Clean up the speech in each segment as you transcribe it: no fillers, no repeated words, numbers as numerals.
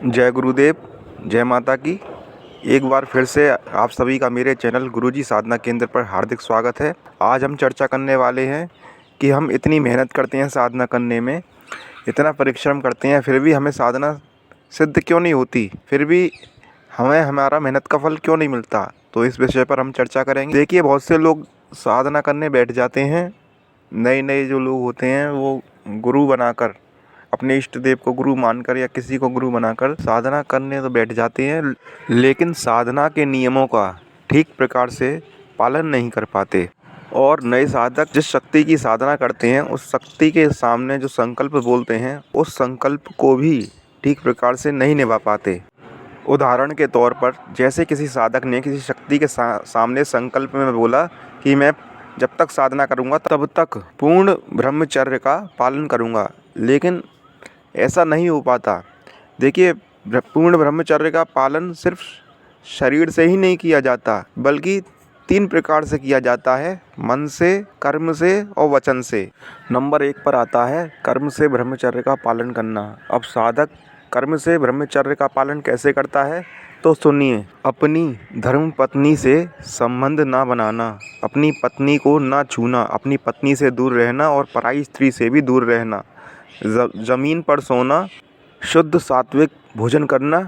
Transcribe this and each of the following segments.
जय गुरुदेव, जय माता की। एक बार फिर से आप सभी का मेरे चैनल गुरुजी साधना केंद्र पर हार्दिक स्वागत है। आज हम चर्चा करने वाले हैं कि हम इतनी मेहनत करते हैं साधना करने में, इतना परिश्रम करते हैं, फिर भी हमें साधना सिद्ध क्यों नहीं होती, फिर भी हमें हमारा मेहनत का फल क्यों नहीं मिलता। तो इस विषय पर हम चर्चा करेंगे। देखिए, बहुत से लोग साधना करने बैठ जाते हैं। नए नए जो लोग होते हैं वो गुरु बनाकर, अपने इष्ट देव को गुरु मानकर या किसी को गुरु बनाकर साधना करने तो बैठ जाते हैं, लेकिन साधना के नियमों का ठीक प्रकार से पालन नहीं कर पाते। और नए साधक जिस शक्ति की साधना करते हैं, उस शक्ति के सामने जो संकल्प बोलते हैं, उस संकल्प को भी ठीक प्रकार से नहीं निभा पाते। उदाहरण के तौर पर, जैसे किसी साधक ने किसी शक्ति के सामने संकल्प में बोला कि मैं जब तक साधना करूंगा तब तक पूर्ण ब्रह्मचर्य का पालन करूंगा, लेकिन ऐसा नहीं हो पाता। देखिए, पूर्ण ब्रह्मचर्य का पालन सिर्फ शरीर से ही नहीं किया जाता, बल्कि 3 प्रकार से किया जाता है: मन से, कर्म से और वचन से। नंबर 1 पर आता है कर्म से ब्रह्मचर्य का पालन करना। अब साधक कर्म से ब्रह्मचर्य का पालन कैसे करता है, तो सुनिए। अपनी धर्म पत्नी से संबंध ना बनाना, अपनी पत्नी को ना छूना, अपनी पत्नी से दूर रहना और पराई स्त्री से भी दूर रहना, ज़मीन पर सोना, शुद्ध सात्विक भोजन करना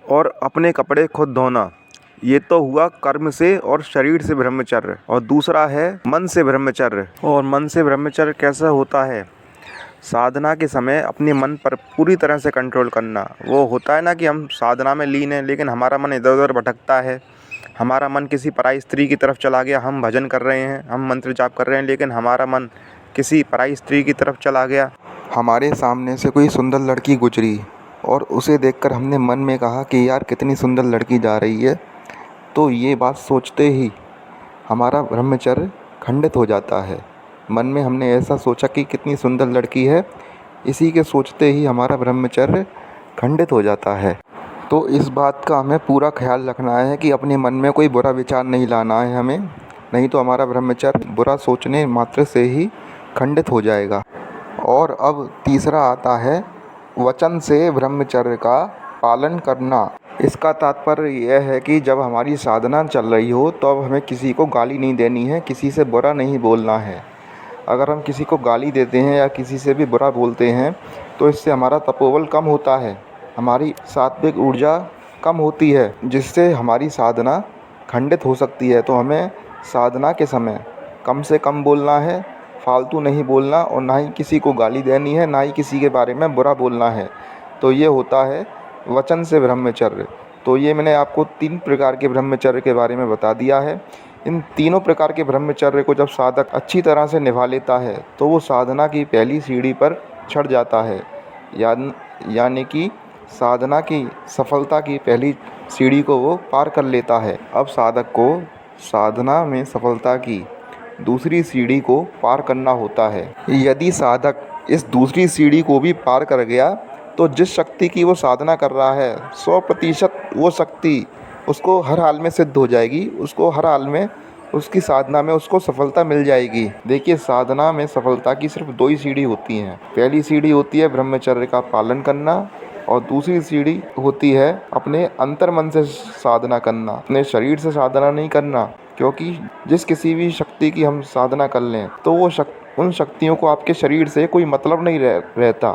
और अपने कपड़े खुद धोना। ये तो हुआ कर्म से और शरीर से ब्रह्मचर्य। और दूसरा है मन से ब्रह्मचर्य। और मन से ब्रह्मचर्य कैसा होता है? साधना के समय अपने मन पर पूरी तरह से कंट्रोल करना। वो होता है ना कि हम साधना में लीन हैं, लेकिन हमारा मन इधर उधर भटकता है, हमारा मन किसी पराई स्त्री की तरफ चला गया। हम भजन कर रहे हैं, हम मंत्र जाप कर रहे हैं, लेकिन हमारा मन किसी पराई स्त्री की तरफ चला गया। हमारे सामने से कोई सुंदर लड़की गुजरी और उसे देखकर हमने मन में कहा कि यार कितनी सुंदर लड़की जा रही है, तो ये बात सोचते ही हमारा ब्रह्मचर्य खंडित हो जाता है। मन में हमने ऐसा सोचा कि कितनी सुंदर लड़की है, इसी के सोचते ही हमारा ब्रह्मचर्य खंडित हो जाता है। तो इस बात का हमें पूरा ख्याल रखना है कि अपने मन में कोई बुरा विचार नहीं लाना है हमें, नहीं तो हमारा ब्रह्मचर्य बुरा सोचने मात्र से ही खंडित हो जाएगा। और अब तीसरा आता है वचन से ब्रह्मचर्य का पालन करना। इसका तात्पर्य यह है कि जब हमारी साधना चल रही हो तो अब हमें किसी को गाली नहीं देनी है, किसी से बुरा नहीं बोलना है। अगर हम किसी को गाली देते हैं या किसी से भी बुरा बोलते हैं तो इससे हमारा तपोबल कम होता है, हमारी सात्विक ऊर्जा कम होती है, जिससे हमारी साधना खंडित हो सकती है। तो हमें साधना के समय कम से कम बोलना है, फालतू नहीं बोलना, और ना ही किसी को गाली देनी है, ना ही किसी के बारे में बुरा बोलना है। तो ये होता है वचन से ब्रह्मचर्य। तो ये मैंने आपको 3 प्रकार के ब्रह्मचर्य के बारे में बता दिया है। इन तीनों प्रकार के ब्रह्मचर्य को जब साधक अच्छी तरह से निभा लेता है तो वो साधना की पहली सीढ़ी पर चढ़ जाता है, यानी कि साधना की सफलता की पहली सीढ़ी को वो पार कर लेता है। अब साधक को साधना में सफलता की दूसरी सीढ़ी को पार करना होता है। यदि साधक इस दूसरी सीढ़ी को भी पार कर गया तो जिस शक्ति की वो साधना कर रहा है 100% वो शक्ति उसको हर हाल में सिद्ध हो जाएगी, उसको हर हाल में उसकी साधना में उसको सफलता मिल जाएगी। देखिए, साधना में सफलता की सिर्फ 2 ही सीढ़ी होती हैं। पहली सीढ़ी होती है ब्रह्मचर्य का पालन करना, और दूसरी सीढ़ी होती है अपने अंतर्मन से साधना करना, अपने शरीर से साधना नहीं करना। क्योंकि जिस किसी भी शक्ति की हम साधना कर लें तो वो उन शक्तियों को आपके शरीर से कोई मतलब नहीं रहता,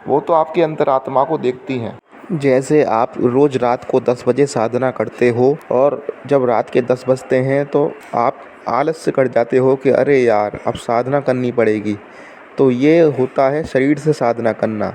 वो तो आपके अंतरात्मा को देखती हैं। जैसे आप रोज़ रात को 10 बजे साधना करते हो और जब रात के 10 बजते हैं तो आप आलस्य कर जाते हो कि अरे यार अब साधना करनी पड़ेगी। तो ये होता है शरीर से साधना करना।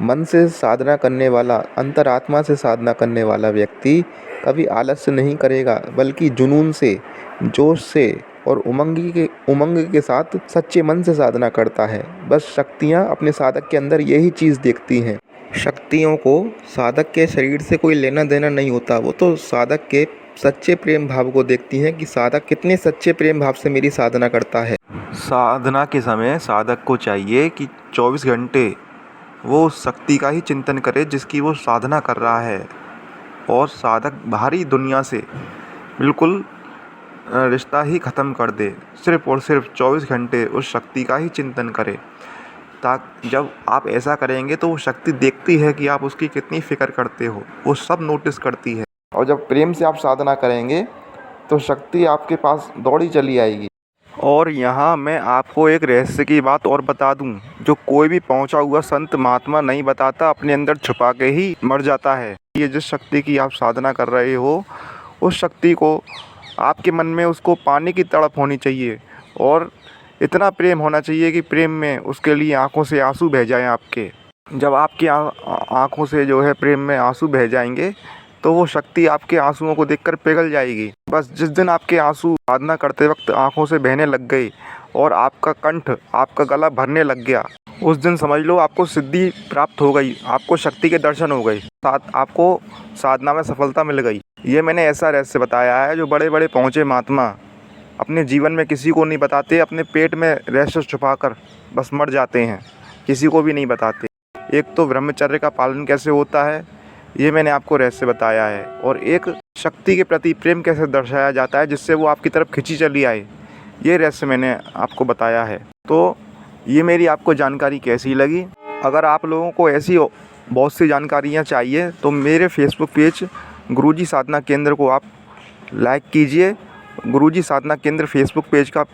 मन से साधना करने वाला, अंतरात्मा से साधना करने वाला व्यक्ति कभी आलस्य नहीं करेगा, बल्कि जुनून से, जोश से और उमंग के साथ सच्चे मन से साधना करता है। बस शक्तियाँ अपने साधक के अंदर यही चीज़ देखती हैं। शक्तियों को साधक के शरीर से कोई लेना देना नहीं होता, वो तो साधक के सच्चे प्रेम भाव को देखती हैं कि साधक कितने सच्चे प्रेम भाव से मेरी साधना करता है। साधना के समय साधक को चाहिए कि 24 घंटे वो उस शक्ति का ही चिंतन करे जिसकी वो साधना कर रहा है, और साधक बाहरी दुनिया से बिल्कुल रिश्ता ही ख़त्म कर दे, सिर्फ़ और सिर्फ 24 घंटे उस शक्ति का ही चिंतन करे। जब आप ऐसा करेंगे तो वो शक्ति देखती है कि आप उसकी कितनी फ़िक्र करते हो, वो सब नोटिस करती है। और जब प्रेम से आप साधना करेंगे तो शक्ति आपके पास दौड़ी चली आएगी। और यहाँ मैं आपको एक रहस्य की बात और बता दूँ, जो कोई भी पहुँचा हुआ संत महात्मा नहीं बताता, अपने अंदर छुपा के ही मर जाता है। ये जिस शक्ति की आप साधना कर रहे हो, उस शक्ति को आपके मन में उसको पाने की तड़प होनी चाहिए और इतना प्रेम होना चाहिए कि प्रेम में उसके लिए आँखों से आंसू बह जाएं आपके। जब आपकी आँखों से जो है प्रेम में आंसू बह जाएंगे तो वो शक्ति आपके आंसुओं को देखकर पिघल जाएगी। बस जिस दिन आपके आंसू साधना करते वक्त आँखों से बहने लग गए और आपका कंठ, आपका गला भरने लग गया, उस दिन समझ लो आपको सिद्धि प्राप्त हो गई, आपको शक्ति के दर्शन हो गए, आपको साधना में सफलता मिल गई। ये मैंने ऐसा रहस्य बताया है जो बड़े बड़े पहुँचे महात्मा अपने जीवन में किसी को नहीं बताते, अपने पेट में रहस्य छुपाकर बस मर जाते हैं, किसी को भी नहीं बताते। एक तो ब्रह्मचर्य का पालन कैसे होता है, ये मैंने आपको रहस्य बताया है, और एक शक्ति के प्रति प्रेम कैसे दर्शाया जाता है जिससे वो आपकी तरफ खिंची चली आए, ये रहस्य मैंने आपको बताया है। तो ये मेरी आपको जानकारी कैसी लगी? अगर आप लोगों को ऐसी बहुत सी जानकारियाँ चाहिए तो मेरे फेसबुक पेज गुरुजी साधना केंद्र को आप लाइक कीजिए। गुरुजी साधना केंद्र फेसबुक पेज का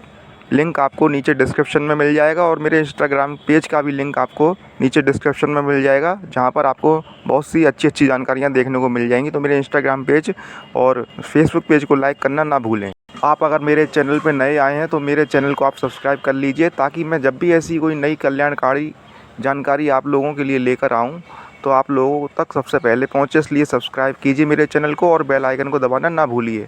लिंक आपको नीचे डिस्क्रिप्शन में मिल जाएगा और मेरे इंस्टाग्राम पेज का भी लिंक आपको नीचे डिस्क्रिप्शन में मिल जाएगा, जहां पर आपको बहुत सी अच्छी अच्छी जानकारियां देखने को मिल जाएंगी। तो मेरे इंस्टाग्राम पेज और फेसबुक पेज को लाइक करना ना भूलें। आप अगर मेरे चैनल पर नए आए हैं तो मेरे चैनल को आप सब्सक्राइब कर लीजिए, ताकि मैं जब भी ऐसी कोई नई कल्याणकारी जानकारी आप लोगों के लिए लेकर आऊँ तो आप लोगों तक सबसे पहले पहुँचे। इसलिए सब्सक्राइब कीजिए मेरे चैनल को और बेल आइकन को दबाना ना भूलिए।